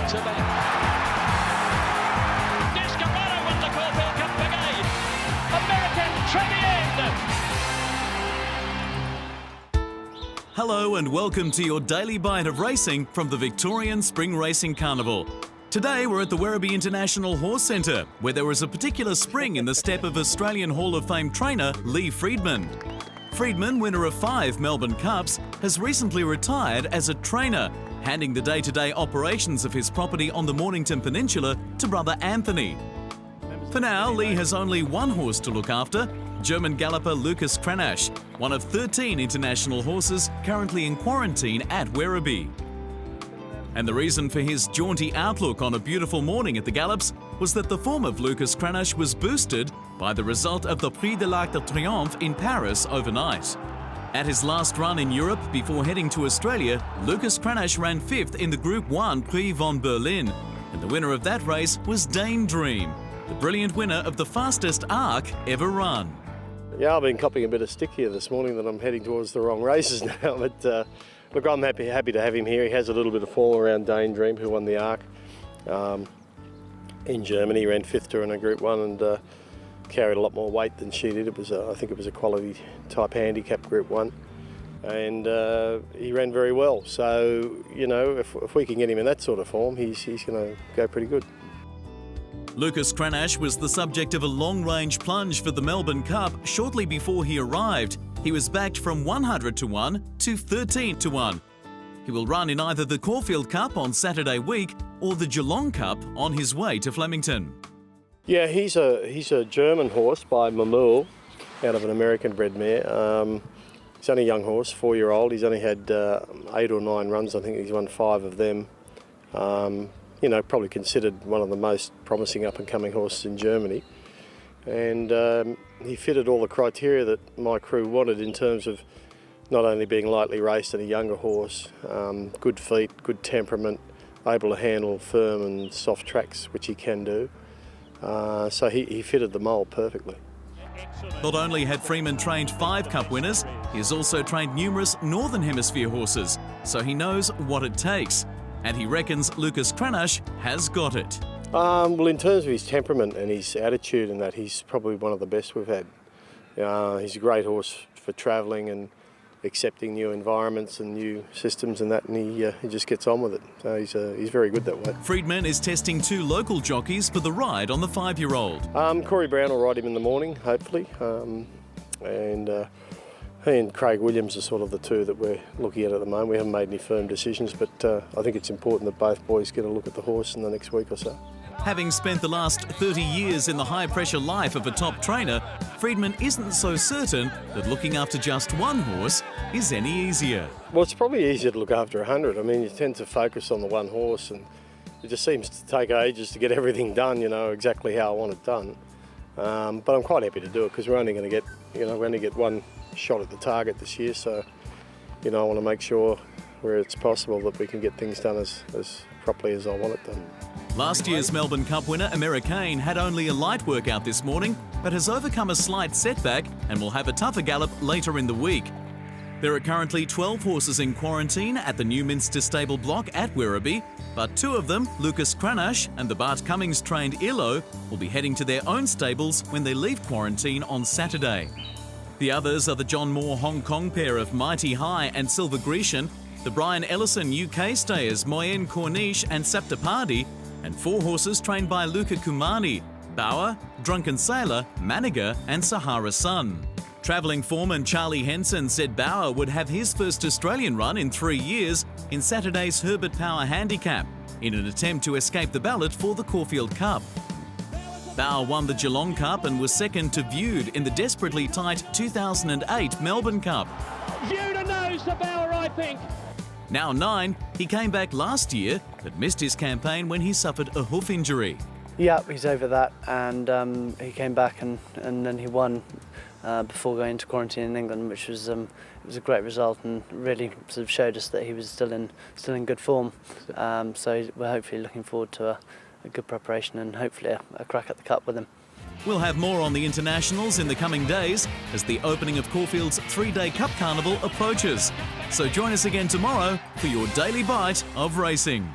to the... Descarado won the Caulfield Cup again. American Trevian. Hello and welcome to your daily bite of racing from the Victorian Spring Racing Carnival. Today we're at the Werribee International Horse Centre, where there was a particular spring in the step of Australian Hall of Fame trainer Lee Friedman. Friedman, winner of 5 Melbourne Cups, has recently retired as a trainer, handing the day-to-day operations of his property on the Mornington Peninsula to brother Anthony. For now, Lee has only one horse to look after, German galloper Lucas Cranach, one of 13 international horses currently in quarantine at Werribee. And the reason for his jaunty outlook on a beautiful morning at the Gallops was that the form of Lucas Cranach was boosted by the result of the Prix de l'Arc de Triomphe in Paris overnight. At his last run in Europe before heading to Australia, Lucas Cranach ran 5th in the Group 1 Prix von Berlin, and the winner of that race was Dane Dream, the brilliant winner of the fastest arc ever run. Yeah, I've been copping a bit of stick here this morning that I'm heading towards the wrong races now, but look, I'm happy to have him here. He has a little bit of form around Dane Dream, who won the Arc in Germany. He ran 5th during a Group 1 and carried a lot more weight than she did. It was, I think it was a quality type handicap Group 1. And he ran very well. So, you know, if we can get him in that sort of form, he's going to go pretty good. Lucas Cranach was the subject of a long-range plunge for the Melbourne Cup shortly before he arrived. He was backed from 100 to 1 to 13 to 1. He will run in either the Caulfield Cup on Saturday week or the Geelong Cup on his way to Flemington. Yeah, he's a German horse by Mamul, out of an American bred mare. He's only a young horse, 4-year-old. He's only had 8 or 9 runs. I think he's won 5 of them. You know, probably considered one of the most promising up-and-coming horses in Germany. And he fitted all the criteria that my crew wanted in terms of not only being lightly raced and a younger horse, good feet, good temperament, able to handle firm and soft tracks, which he can do. So he fitted the mould perfectly. Not only had Freeman trained 5 Cup winners, he has also trained numerous Northern Hemisphere horses, so he knows what it takes. And he reckons Lucas Cranach has got it. Well, in terms of his temperament and his attitude and that, he's probably one of the best we've had. He's a great horse for travelling and accepting new environments and new systems and that, and he just gets on with it. So he's very good that way. Friedman is testing 2 local jockeys for the ride on the 5-year-old. Corey Brown will ride him in the morning, hopefully. He and Craig Williams are sort of the 2 that we're looking at the moment. We haven't made any firm decisions, but I think it's important that both boys get a look at the horse in the next week or so. Having spent the last 30 years in the high-pressure life of a top trainer, Friedman isn't so certain that looking after just one horse is any easier. Well, it's probably easier to look after 100. I mean, you tend to focus on the one horse, and it just seems to take ages to get everything done, you know, exactly how I want it done. But I'm quite happy to do it because we're only going to get, we only get one shot at the target this year, so I want to make sure where it's possible that we can get things done as properly as I want it done. Last year's Melbourne Cup winner Americain had only a light workout this morning, but has overcome a slight setback and will have a tougher gallop later in the week. There are currently 12 horses in quarantine at the Newminster stable block at Werribee, but 2 of them, Lucas Cranach and the Bart Cummings trained Illo, will be heading to their own stables when they leave quarantine on Saturday. The others are the John Moore Hong Kong pair of Mighty High and Silver Grecian, the Brian Ellison UK stayers Moyen Corniche and Saptapardi, and 4 horses trained by Luca Kumani, Bauer, Drunken Sailor, Maniga and Sahara Sun. Travelling foreman Charlie Henson said Bauer would have his first Australian run in 3 years in Saturday's Herbert Power Handicap, in an attempt to escape the ballot for the Caulfield Cup. Bauer won the Geelong Cup and was second to Viewed in the desperately tight 2008 Melbourne Cup. Viewed a nose to Bauer, I think. Now 9, he came back last year but missed his campaign when he suffered a hoof injury. Yeah, he's over that, and he came back and then he won before going into quarantine in England, which was it was a great result and really sort of showed us that he was still in good form. So we're hopefully looking forward to a good preparation and hopefully a crack at the Cup with him. We'll have more on the internationals in the coming days as the opening of Caulfield's 3-day Cup Carnival approaches. So join us again tomorrow for your daily bite of racing.